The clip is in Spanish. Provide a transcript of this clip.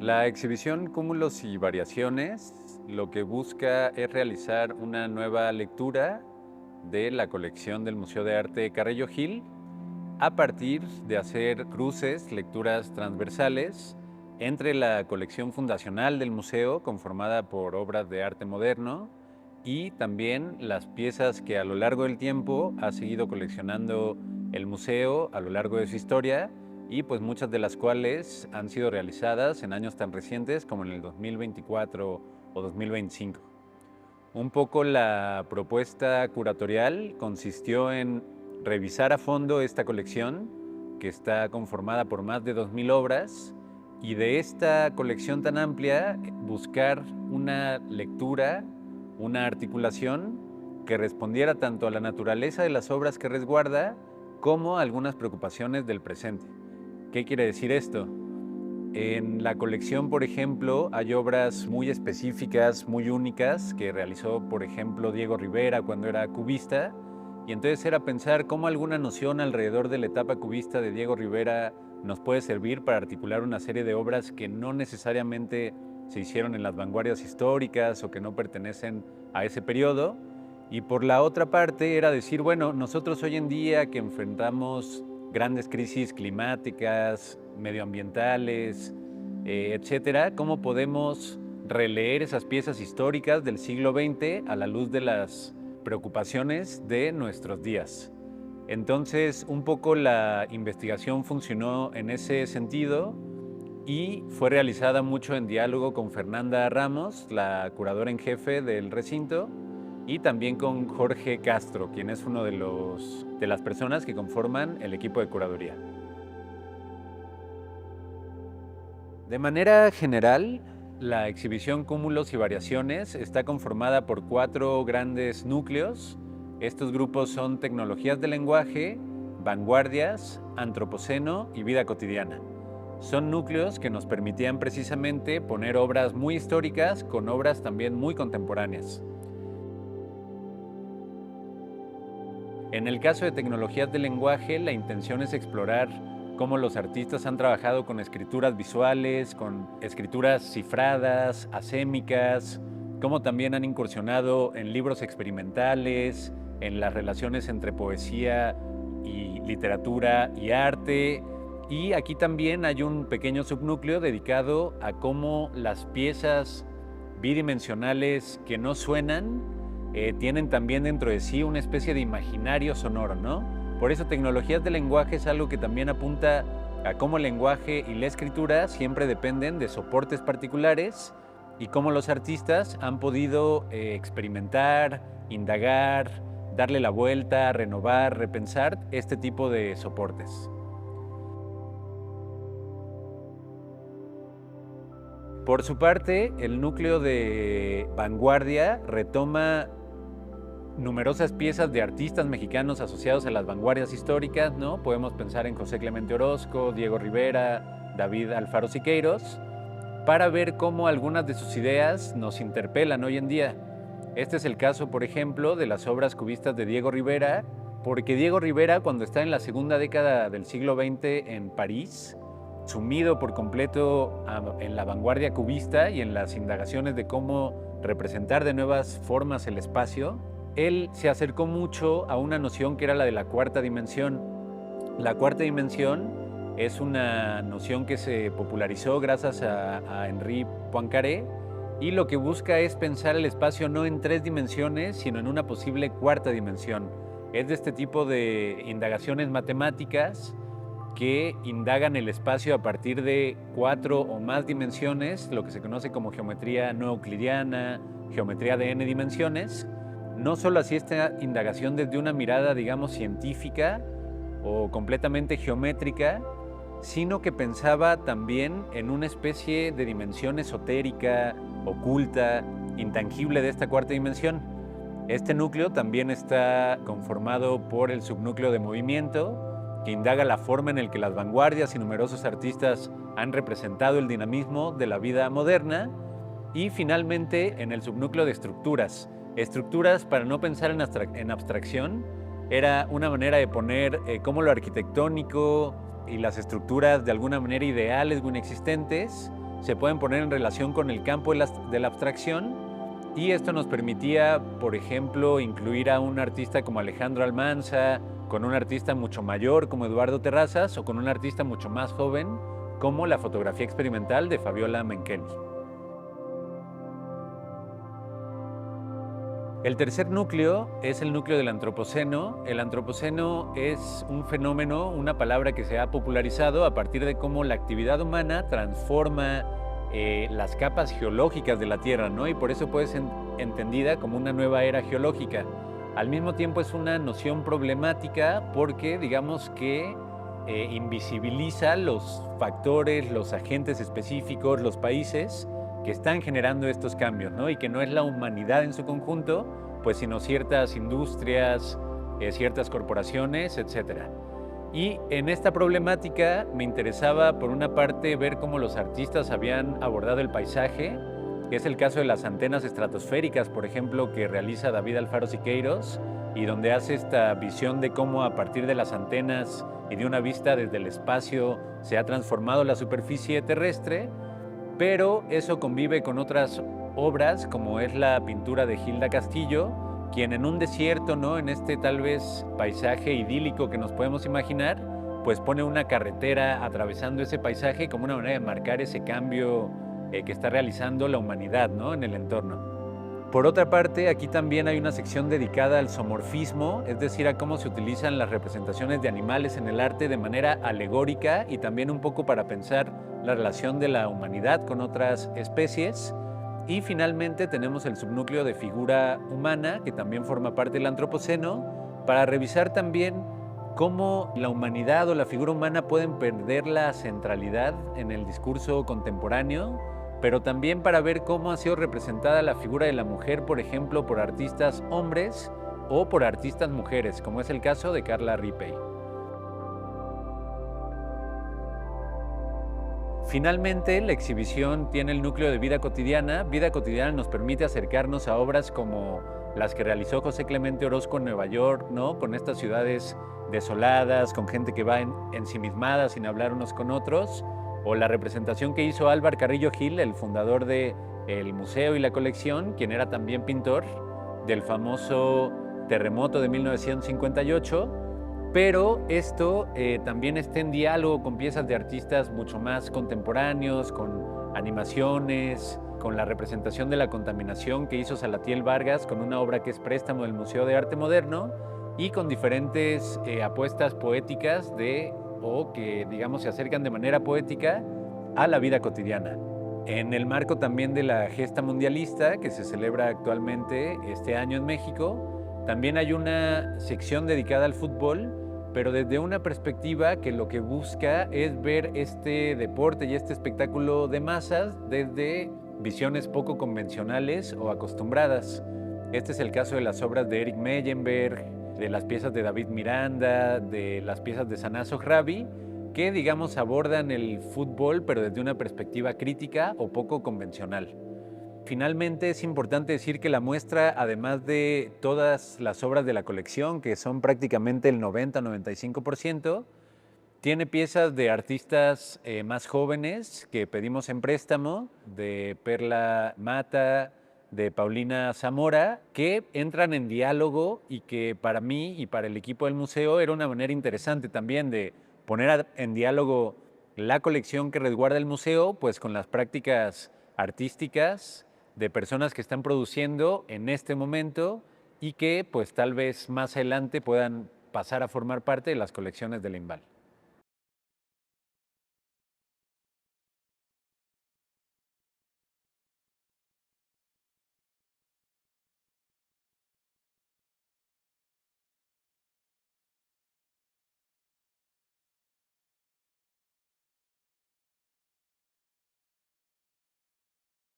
La exhibición Cúmulos y Variaciones lo que busca es realizar una nueva lectura de la colección del Museo de Arte Carrillo Gil a partir de hacer cruces, lecturas transversales entre la colección fundacional del museo, conformada por obras de arte moderno, y también las piezas que a lo largo del tiempo ha seguido coleccionando el museo a lo largo de su historia, y pues muchas de las cuales han sido realizadas en años tan recientes como en el 2024 o 2025. Un poco la propuesta curatorial consistió en revisar a fondo esta colección, que está conformada por más de 2000 obras, y de esta colección tan amplia buscar una lectura, una articulación que respondiera tanto a la naturaleza de las obras que resguarda como a algunas preocupaciones del presente. ¿Qué quiere decir esto? En la colección, por ejemplo, hay obras muy específicas, muy únicas, que realizó, por ejemplo, Diego Rivera cuando era cubista, y entonces era pensar cómo alguna noción alrededor de la etapa cubista de Diego Rivera nos puede servir para articular una serie de obras que no necesariamente se hicieron en las vanguardias históricas o que no pertenecen a ese periodo. Y por la otra parte era decir, bueno, nosotros hoy en día que enfrentamos grandes crisis climáticas, medioambientales, etcétera, ¿cómo podemos releer esas piezas históricas del siglo XX a la luz de las preocupaciones de nuestros días? Entonces, un poco la investigación funcionó en ese sentido y fue realizada mucho en diálogo con Fernanda Ramos, la curadora en jefe del recinto, y también con Jorge Castro, quien es uno de las personas que conforman el equipo de curaduría. De manera general, la exhibición Cúmulos y Variaciones está conformada por 4 grandes núcleos. Estos grupos son tecnologías del lenguaje, vanguardias, antropoceno y vida cotidiana. Son núcleos que nos permitían precisamente poner obras muy históricas con obras también muy contemporáneas. En el caso de tecnologías del lenguaje, la intención es explorar cómo los artistas han trabajado con escrituras visuales, con escrituras cifradas, asémicas, cómo también han incursionado en libros experimentales, en las relaciones entre poesía y literatura y arte. Y aquí también hay un pequeño subnúcleo dedicado a cómo las piezas bidimensionales que no suenan tienen también dentro de sí una especie de imaginario sonoro, ¿no? Por eso tecnologías del lenguaje es algo que también apunta a cómo el lenguaje y la escritura siempre dependen de soportes particulares y cómo los artistas han podido experimentar, indagar, darle la vuelta, renovar, repensar este tipo de soportes. Por su parte, el núcleo de vanguardia retoma numerosas piezas de artistas mexicanos asociados a las vanguardias históricas, ¿no? Podemos pensar en José Clemente Orozco, Diego Rivera, David Alfaro Siqueiros, para ver cómo algunas de sus ideas nos interpelan hoy en día. Este es el caso, por ejemplo, de las obras cubistas de Diego Rivera, porque Diego Rivera, cuando está en la segunda década del siglo XX en París, sumido por completo en la vanguardia cubista y en las indagaciones de cómo representar de nuevas formas el espacio, él se acercó mucho a una noción que era la de la cuarta dimensión. La cuarta dimensión es una noción que se popularizó gracias a Henri Poincaré, y lo que busca es pensar el espacio no en 3 dimensiones, sino en una posible cuarta dimensión. Es de este tipo de indagaciones matemáticas que indagan el espacio a partir de 4 o más dimensiones, lo que se conoce como geometría no euclidiana, geometría de n dimensiones. No solo hacía esta indagación desde una mirada, digamos, científica o completamente geométrica, sino que pensaba también en una especie de dimensión esotérica, oculta, intangible de esta cuarta dimensión. Este núcleo también está conformado por el subnúcleo de movimiento, que indaga la forma en la que las vanguardias y numerosos artistas han representado el dinamismo de la vida moderna, y finalmente en el subnúcleo de estructuras. Estructuras, para no pensar en abstracción, era una manera de poner cómo lo arquitectónico y las estructuras de alguna manera ideales o inexistentes se pueden poner en relación con el campo de la abstracción, y esto nos permitía, por ejemplo, incluir a un artista como Alejandro Almanza, con un artista mucho mayor como Eduardo Terrazas o con un artista mucho más joven como la fotografía experimental de Fabiola Mencheli. El tercer núcleo es el núcleo del antropoceno. El antropoceno es un fenómeno, una palabra que se ha popularizado a partir de cómo la actividad humana transforma las capas geológicas de la Tierra, ¿no? Y por eso puede ser entendida como una nueva era geológica. Al mismo tiempo es una noción problemática porque digamos que invisibiliza los factores, los agentes específicos, los países que están generando estos cambios, ¿no? Y que no es la humanidad en su conjunto, pues sino ciertas industrias, ciertas corporaciones, etc. Y en esta problemática me interesaba, por una parte, ver cómo los artistas habían abordado el paisaje, que es el caso de las antenas estratosféricas, por ejemplo, que realiza David Alfaro Siqueiros, y donde hace esta visión de cómo a partir de las antenas y de una vista desde el espacio se ha transformado la superficie terrestre, pero eso convive con otras obras, como es la pintura de Hilda Castillo, quien en un desierto, ¿no?, en este tal vez paisaje idílico que nos podemos imaginar, pues pone una carretera atravesando ese paisaje como una manera de marcar ese cambio que está realizando la humanidad, ¿no?, en el entorno. Por otra parte, aquí también hay una sección dedicada al zoomorfismo, es decir, a cómo se utilizan las representaciones de animales en el arte de manera alegórica y también un poco para pensar la relación de la humanidad con otras especies. Y finalmente tenemos el subnúcleo de figura humana, que también forma parte del antropoceno, para revisar también cómo la humanidad o la figura humana pueden perder la centralidad en el discurso contemporáneo, pero también para ver cómo ha sido representada la figura de la mujer, por ejemplo, por artistas hombres o por artistas mujeres, como es el caso de Carla Rippey. Finalmente, la exhibición tiene el núcleo de vida cotidiana. Vida cotidiana nos permite acercarnos a obras como las que realizó José Clemente Orozco en Nueva York, ¿no?, con estas ciudades desoladas, con gente que va ensimismada sin hablar unos con otros, o la representación que hizo Álvar Carrillo Gil, el fundador del museo y la colección, quien era también pintor, del famoso terremoto de 1958, pero esto también está en diálogo con piezas de artistas mucho más contemporáneos, con animaciones, con la representación de la contaminación que hizo Salatiel Vargas con una obra que es préstamo del Museo de Arte Moderno, y con diferentes apuestas poéticas o que, digamos, se acercan de manera poética a la vida cotidiana. En el marco también de la Gesta Mundialista, que se celebra actualmente este año en México, también hay una sección dedicada al fútbol, pero desde una perspectiva que lo que busca es ver este deporte y este espectáculo de masas desde visiones poco convencionales o acostumbradas. Este es el caso de las obras de Eric Meyenberg, de las piezas de David Miranda, de las piezas de Sanaa Sohrabi, que, digamos, abordan el fútbol, pero desde una perspectiva crítica o poco convencional. Finalmente, es importante decir que la muestra, además de todas las obras de la colección, que son prácticamente el 90-95%, tiene piezas de artistas más jóvenes que pedimos en préstamo, de Perla Mata, de Paulina Zamora, que entran en diálogo y que para mí y para el equipo del museo era una manera interesante también de poner en diálogo la colección que resguarda el museo, pues con las prácticas artísticas de personas que están produciendo en este momento y que pues tal vez más adelante puedan pasar a formar parte de las colecciones del INVAL.